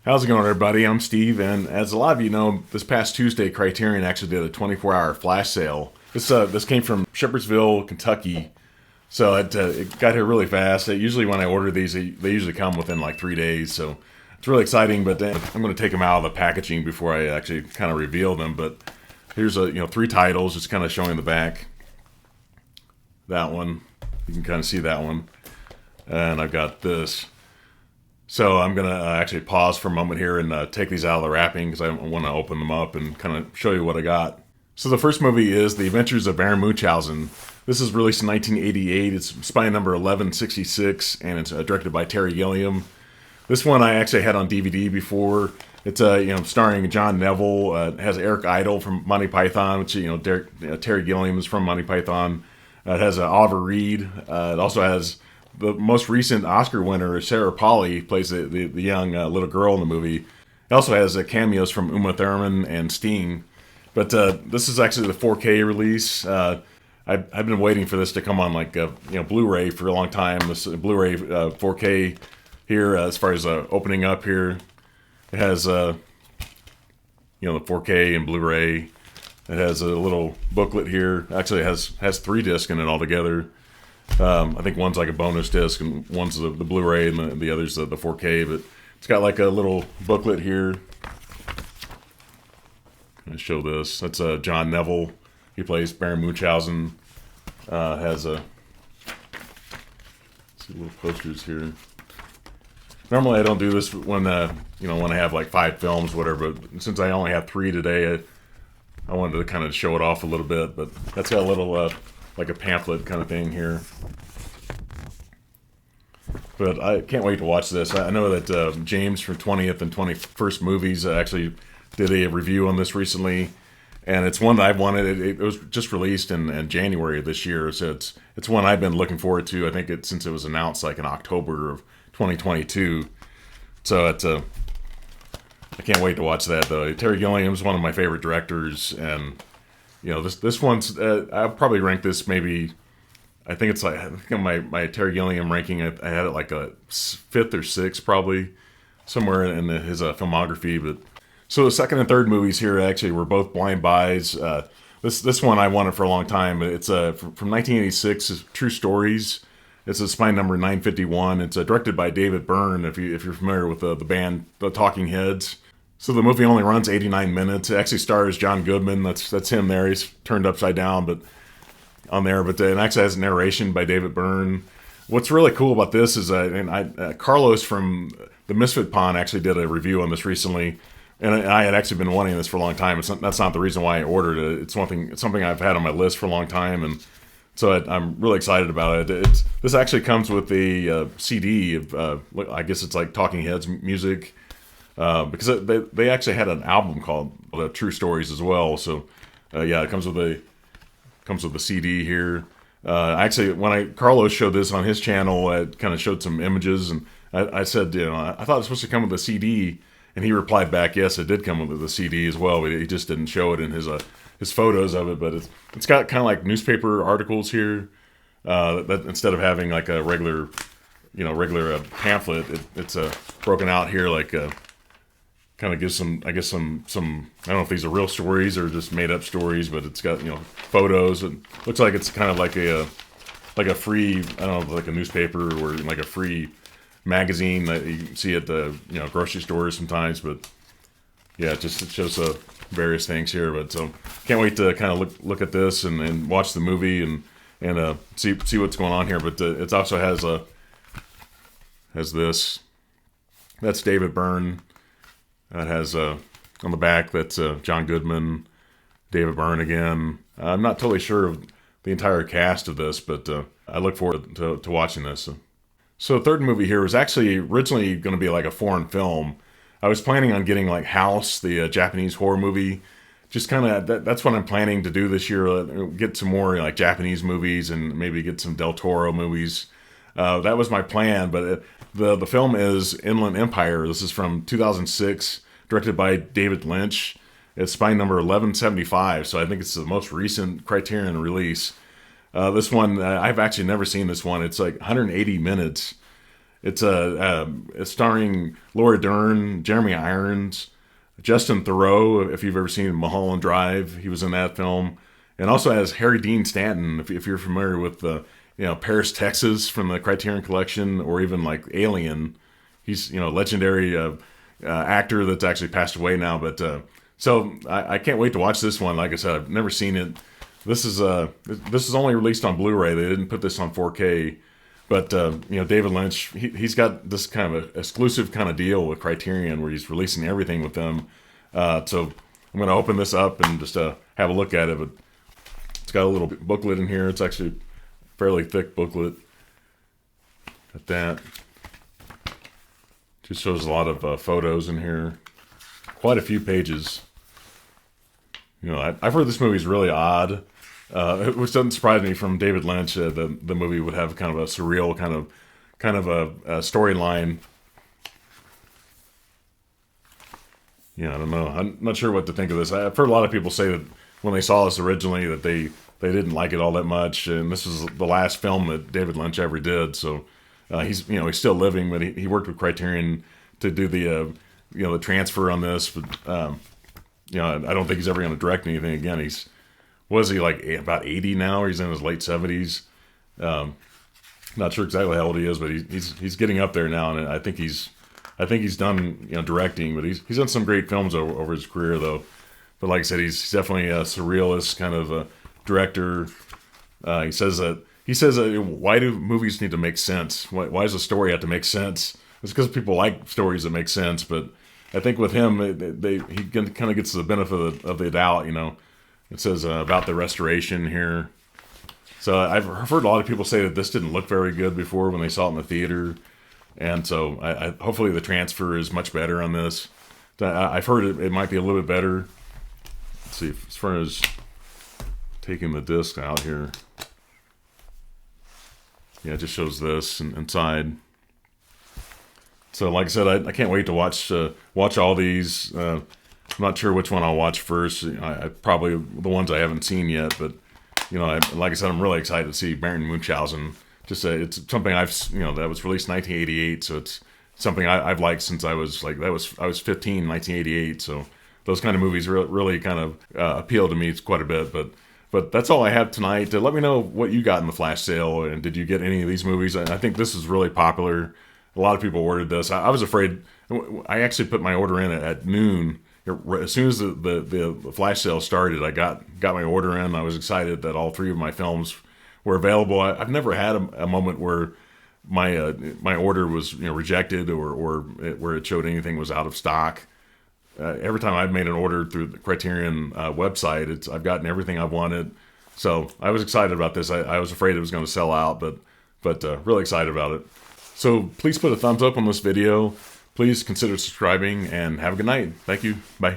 How's it going, everybody? I'm Steve, and as a lot of you know, this past Tuesday, Criterion actually did a 24-hour flash sale. This came from Shepherdsville, Kentucky, so it got here really fast. Usually, when I order these, they usually come within like 3 days, so it's really exciting. But then I'm going to take them out of the packaging before I actually kind of reveal them. But here's three titles, just kind of showing the back. That one, you can kind of see that one, and I've got this. So I'm going to actually pause for a moment here and take these out of the wrapping because I want to open them up and kind of show you what I got. So the first movie is The Adventures of Baron Munchausen. This is released in 1988. It's spy number 1166, and it's directed by Terry Gilliam. This one I actually had on DVD before. It's starring John Neville. It has Eric Idle from Monty Python, which Terry Gilliam is from Monty Python. It has Oliver Reed. It also has the most recent Oscar winner, Sarah Polley, plays the young little girl in the movie. It also has cameos from Uma Thurman and Sting. But this is actually the 4K release. I've been waiting for this to come on Blu-ray for a long time. This Blu-ray 4K here, as far as opening up here, it has the 4K and Blu-ray. It has a little booklet here. Actually, it has 3 discs in it altogether. I think one's like a bonus disc and one's the Blu-ray and the other's the 4K, but it's got like a little booklet here. Can I show this? That's John Neville. He plays Baron Munchausen. Has a see little posters here. Normally I don't do this when when I have like 5 films, whatever. But since I only have 3 today, I wanted to kind of show it off a little bit. But that's got a little like a pamphlet kind of thing here. But I can't wait to watch this. I know that James from 20th and 21st Movies actually did a review on this recently, and it's one that I've wanted. It was just released in January of this year, so it's one I've been looking forward to. I think since it was announced like in October of 2022. So I can't wait to watch that though. Terry Gilliam is one of my favorite directors, and this one's I'll probably rank this maybe. I think it's like my Terry Gilliam ranking. I had it like a 5th or 6th probably somewhere in his filmography. But so the second and third movies here actually were both blind buys. This one I wanted for a long time. It's from 1986. It's True Stories. It's a spy number 951. It's directed by David Byrne. If you're familiar with the band, the Talking Heads. So the movie only runs 89 minutes. It actually stars John Goodman. That's him there. He's turned upside down, but on there. But it actually has narration by David Byrne. What's really cool about this is Carlos from the Misfit Pond actually did a review on this recently, and I had actually been wanting this for a long time. That's not the reason why I ordered it. It's something I've had on my list for a long time, and so I'm really excited about it. This actually comes with a CD of I guess it's like Talking Heads music. Because they actually had an album called True Stories as well. So it comes with a CD here. Actually, when Carlos showed this on his channel, it kind of showed some images, and I said, I thought it was supposed to come with a CD, and he replied back, yes, it did come with a CD as well, but he just didn't show it in his photos of it. But it's got kind of like newspaper articles here. That instead of having like a regular pamphlet, it's broken out here like kind of gives some I don't know if these are real stories or just made up stories, but it's got photos and looks like it's kind of like a free, I don't know, like a newspaper or like a free magazine that you can see at the grocery stores sometimes. But yeah, it shows various things here. But so can't wait to kind of look at this and watch the movie and see what's going on here. But it also has this. That's David Byrne. It has on the back, that's John Goodman, David Byrne again. I'm not totally sure of the entire cast of this, but I look forward to watching this. So the third movie here was actually originally going to be like a foreign film. I was planning on getting like House, the Japanese horror movie. Just kind of, that's what I'm planning to do this year. Get some more like Japanese movies and maybe get some Del Toro movies. That was my plan, but the film is Inland Empire. This is from 2006, directed by David Lynch. It's spy number 1175, so I think it's the most recent Criterion release. This one, I've actually never seen this one. It's like 180 minutes, It's it's starring Laura Dern, Jeremy Irons, Justin Theroux. If you've ever seen Mulholland Drive, he was in that film, and also has Harry Dean Stanton. If you're familiar with the Paris, Texas from the Criterion Collection, or even like Alien, he's legendary actor that's actually passed away now. But so I can't wait to watch this one. Like I said, I've never seen it. This is only released on Blu-ray. They didn't put this on 4K. But David Lynch, he's got this kind of a exclusive kind of deal with Criterion where he's releasing everything with them. So I'm going to open this up and just have a look at it. But it's got a little booklet in here. It's actually a fairly thick booklet. At that, just shows a lot of photos in here. Quite a few pages. I've heard this movie's really odd. Which doesn't surprise me from David Lynch. The movie would have kind of a surreal kind of a storyline. I don't know. I'm not sure what to think of this. I've heard a lot of people say that when they saw this originally that they didn't like it all that much, and this is the last film that David Lynch ever did. So he's still living, but he worked with Criterion to do the transfer on this. But I don't think he's ever going to direct anything again. Was he like about 80 now, or he's in his late 70s? Not sure exactly how old he is, but he's getting up there now, and I think he's done directing, but he's done some great films over his career though. But like I said, he's definitely a surrealist kind of a director. He says why do movies need to make sense? Why does a story have to make sense? It's because people like stories that make sense, but I think with him, he kind of gets the benefit of the doubt. It says about the restoration here. So I've heard a lot of people say that this didn't look very good before when they saw it in the theater. And so hopefully the transfer is much better on this. I've heard it might be a little bit better. Let's see, as far as taking the disc out here. Yeah, it just shows this inside. So like I said, I can't wait to watch all these. I'm not sure which one I'll watch first. I probably the ones I haven't seen yet, but like I said, I'm really excited to see Baron Munchausen. Just it's something that was released in 1988, so it's something I've liked since I was 15, 1988. So those kind of movies really kind of appeal to me quite a bit. But that's all I have tonight. Let me know what you got in the flash sale, and did you get any of these movies? I think this is really popular. A lot of people ordered this. I was afraid. I actually put my order in at noon. As soon as the flash sale started, I got my order in. I was excited that all three of my films were available. I've never had a moment where my order was rejected or where it showed anything was out of stock. Every time I've made an order through the Criterion website, I've gotten everything I've wanted. So I was excited about this. I was afraid it was going to sell out, but really excited about it. So please put a thumbs up on this video. Please consider subscribing, and have a good night. Thank you. Bye.